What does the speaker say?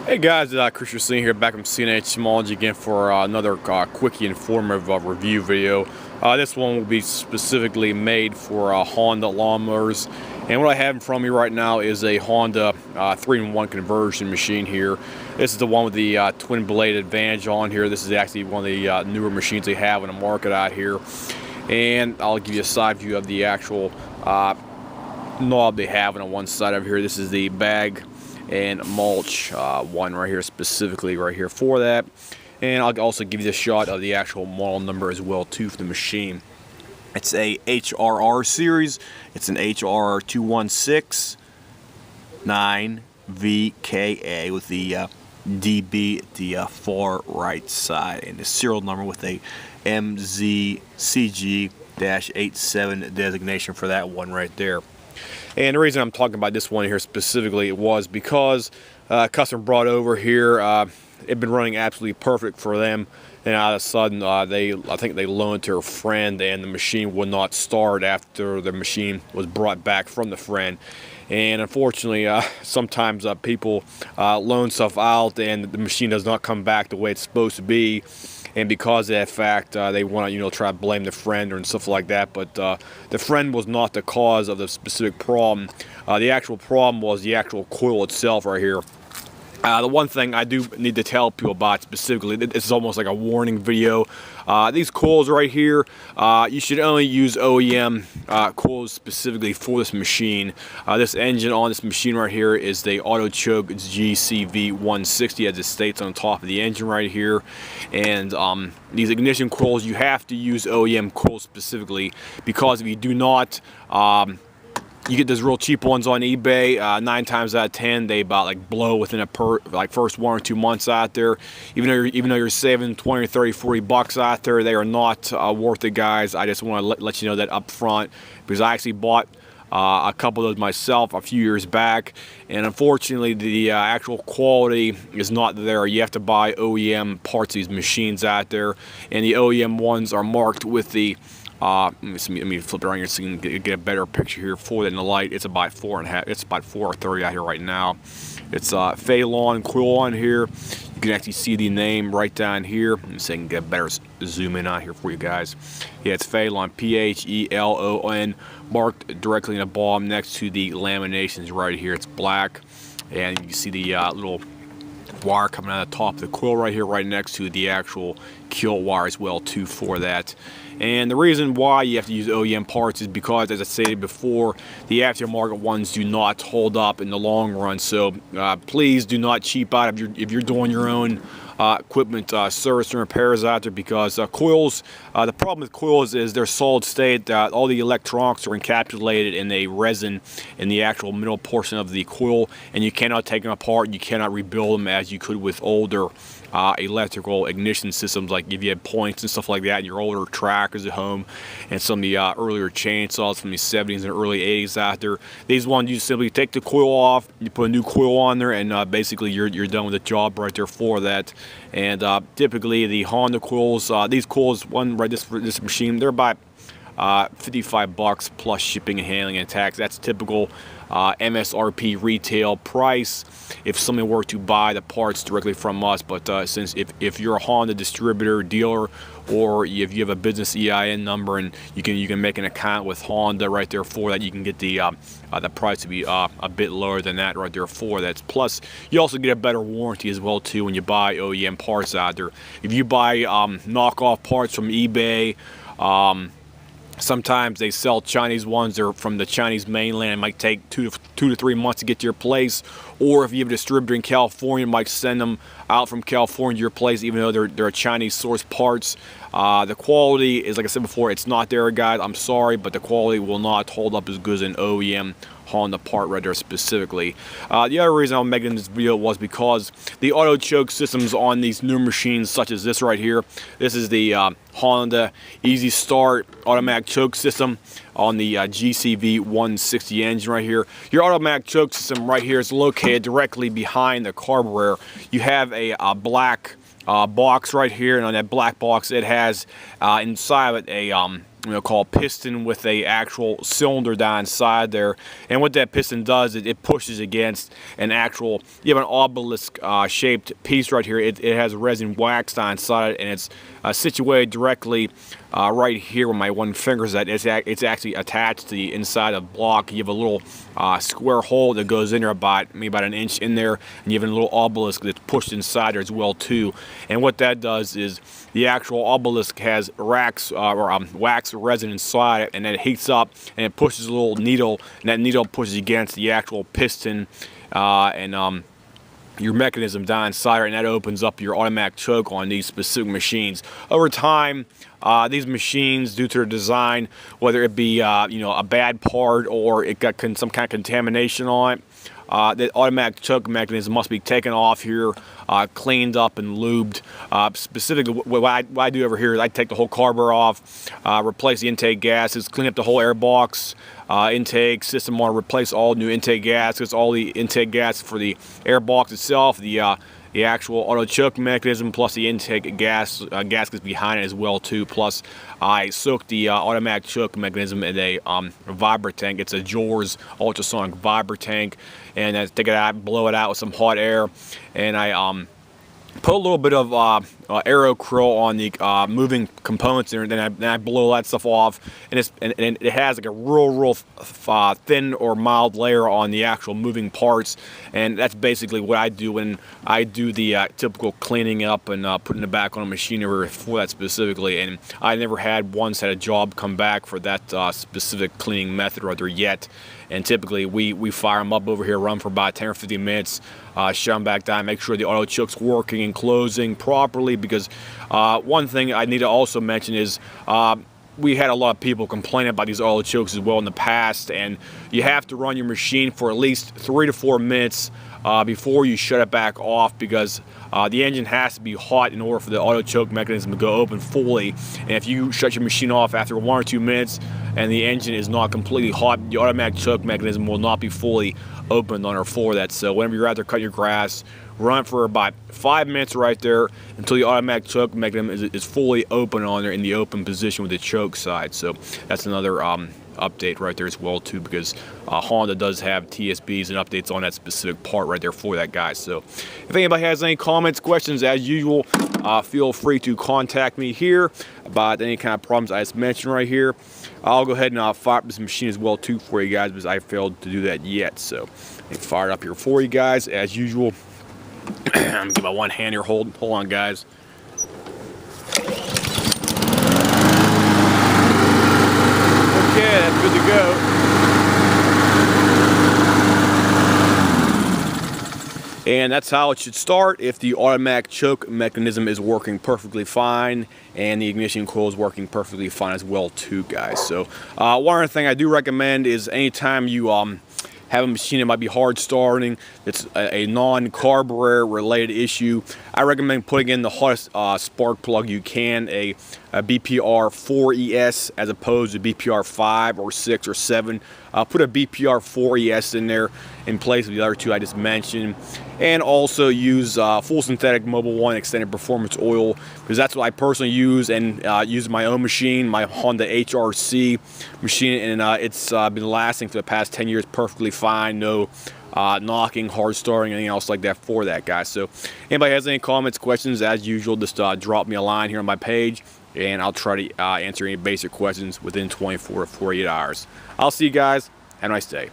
Hey guys, Chris Racine here, back from CNH Technology again for another quick informative review video. This one will be specifically made for Honda lawnmowers, and what I have in front of me right now is a Honda 3-in-1 conversion machine here. This is the one with the twin blade advantage on here. This is actually one of the newer machines they have in the market out here, and I'll give you a side view of the actual knob they have on one side over here. This is the bag and mulch one right here, specifically right here for that. And I'll also give you the shot of the actual model number as well too for the machine. It's a HRR series. It's an HR2169VKA with the DB at the far right side, and the serial number with a MZCG-87 designation for that one right there. And the reason I'm talking about this one here specifically was because a customer brought over here. It'd been running absolutely perfect for them, and all of a sudden I think they loaned to a friend, and the machine would not start after the machine was brought back from the friend. And unfortunately, sometimes people loan stuff out and the machine does not come back the way it's supposed to be. And because of that fact, they want to, try to blame the friend and stuff like that. But the friend was not the cause of the specific problem. The actual problem was the actual coil itself right here. The one thing I do need to tell people about specifically, this is almost like a warning video. These coils right here, you should only use OEM coils specifically for this machine. This engine on this machine right here is the auto choke GCV 160, as it states on the top of the engine right here. And these ignition coils, you have to use OEM coils specifically, because if you do not, you get those real cheap ones on eBay. 9 times out of 10, they about blow within first 1 or 2 months out there. Even though you're saving 20 or 30, 40 bucks out there, they are not worth it, guys. I just want to let you know that up front, because I actually bought a couple of those myself a few years back, and unfortunately the actual quality is not there. You have to buy OEM parts of these machines out there, and the OEM ones are marked with the let me flip it around here so you can get a better picture here for it in the light. It's about 4.5. It's about 4.30 out here right now. It's Phalon coil on here. You can actually see the name right down here. Let me see if I can get a better zoom in on here for you guys. Yeah, it's Phalon, Phelon, marked directly in the bottom next to the laminations right here. It's black, and you can see the little wire coming out of the top of the coil right here, right next to the actual kill wire as well too for that. And the reason why you have to use OEM parts is because, as I stated before, the aftermarket ones do not hold up in the long run. So please do not cheap out if you're doing your own equipment service and repairs out there, because coils, the problem with coils is they're solid state. All the electronics are encapsulated in a resin in the actual middle portion of the coil, and you cannot take them apart. You cannot rebuild them as you could with older electrical ignition systems, like if you had points and stuff like that in your older trackers at home, and some of the earlier chainsaws from the 70s and early 80s out there. These ones, you simply take the coil off, you put a new coil on there, and basically you're done with the job right there for that. And typically the Honda coils, these coils, one right for this machine, they're about 55 bucks plus shipping and handling and tax. That's typical MSRP retail price if someone were to buy the parts directly from us. But since if you're a Honda distributor, dealer, or if you have a business EIN number and you can make an account with Honda right there for that, you can get the price to be a bit lower than that right there for that. Plus, you also get a better warranty as well too when you buy OEM parts out there. If you buy knockoff parts from eBay, sometimes they sell Chinese ones. They're from the Chinese mainland. It might take 2 to 3 months to get to your place. Or if you have a distributor in California, might send them out from California to your place, even though they're Chinese source parts. The quality is, like I said before, it's not there, guys. I'm sorry, but the quality will not hold up as good as an OEM Honda part right there specifically. The other reason I'm making this video was because the auto choke systems on these new machines, such as this right here, this is the Honda Easy Start automatic choke system on the GCV 160 engine right here. Your automatic choke system right here is located directly behind the carburetor. You have a black box right here, and on that black box it has inside of it called piston with a actual cylinder down inside there, and what that piston does is it pushes against an actual, you have an obelisk shaped piece right here. It has resin wax down inside it, and it's situated directly right here where my one finger is at. It's actually attached to the inside of the block. You have a little square hole that goes in there maybe about an inch in there, and you have a little obelisk that's pushed inside there as well too. And what that does is the actual obelisk has wax resin inside it, and then it heats up and it pushes a little needle, and that needle pushes against the actual piston and your mechanism down inside, and that opens up your automatic choke on these specific machines. Over time, these machines, due to their design, whether it be a bad part or it got some kind of contamination on it, the automatic choke mechanism must be taken off here, cleaned up and lubed. Specifically, what I do over here is I take the whole carburetor off, replace the intake gaskets, clean up the whole air box, intake system. Want to replace all new intake gaskets, all the intake gaskets for the air box itself, the actual auto choke mechanism, plus the intake gaskets behind it as well too. Plus, I soak the automatic choke mechanism in a vibra tank. It's a Jaws ultrasonic vibra tank, and I take it out, blow it out with some hot air, and I put a little bit of aerocryl on the moving components there, and then I blow that stuff off, and it has like a real thin or mild layer on the actual moving parts, and that's basically what I do when I do the typical cleaning up and putting it back on a machine for that specifically. And I never had a job come back for that specific cleaning method right there yet. And typically we fire them up over here, run for about 10 or 15 minutes, shut them back down, make sure the auto choke's working and closing properly. Because one thing I need to also mention is we had a lot of people complaining about these auto chokes as well in the past, and you have to run your machine for at least 3 to 4 minutes before you shut it back off, because the engine has to be hot in order for the auto choke mechanism to go open fully. And if you shut your machine off after 1 or 2 minutes and the engine is not completely hot, the automatic choke mechanism will not be fully opened on or for that. So whenever you're out there cutting your grass, run for about 5 minutes right there until the automatic choke mechanism is fully open on there in the open position with the choke side. So that's another update right there as well too, because Honda does have TSBs and updates on that specific part right there for that, guys. So if anybody has any comments, questions, as usual, feel free to contact me here about any kind of problems I just mentioned right here. I'll go ahead and fire up this machine as well too for you guys, because I failed to do that yet. So I fire it up here for you guys as usual. I'm gonna give my one hand here. Hold on, guys. Okay, that's good to go. And that's how it should start if the automatic choke mechanism is working perfectly fine and the ignition coil is working perfectly fine as well too, guys. So one other thing I do recommend is anytime you have a machine that might be hard starting, it's a non-carburetor related issue, I recommend putting in the hottest spark plug you can, a BPR 4ES as opposed to BPR 5 or 6 or 7. Put a BPR 4ES in there in place of the other two I just mentioned, and also use full synthetic Mobil 1 extended performance oil, because that's what I personally use, and use my own machine, my Honda HRC machine, and it's been lasting for the past 10 years perfectly fine. No knocking, hard starting, anything else like that for that, guys. So anybody has any comments, questions, as usual, just drop me a line here on my page, and I'll try to answer any basic questions within 24 to 48 hours. I'll see you guys. Have a nice day.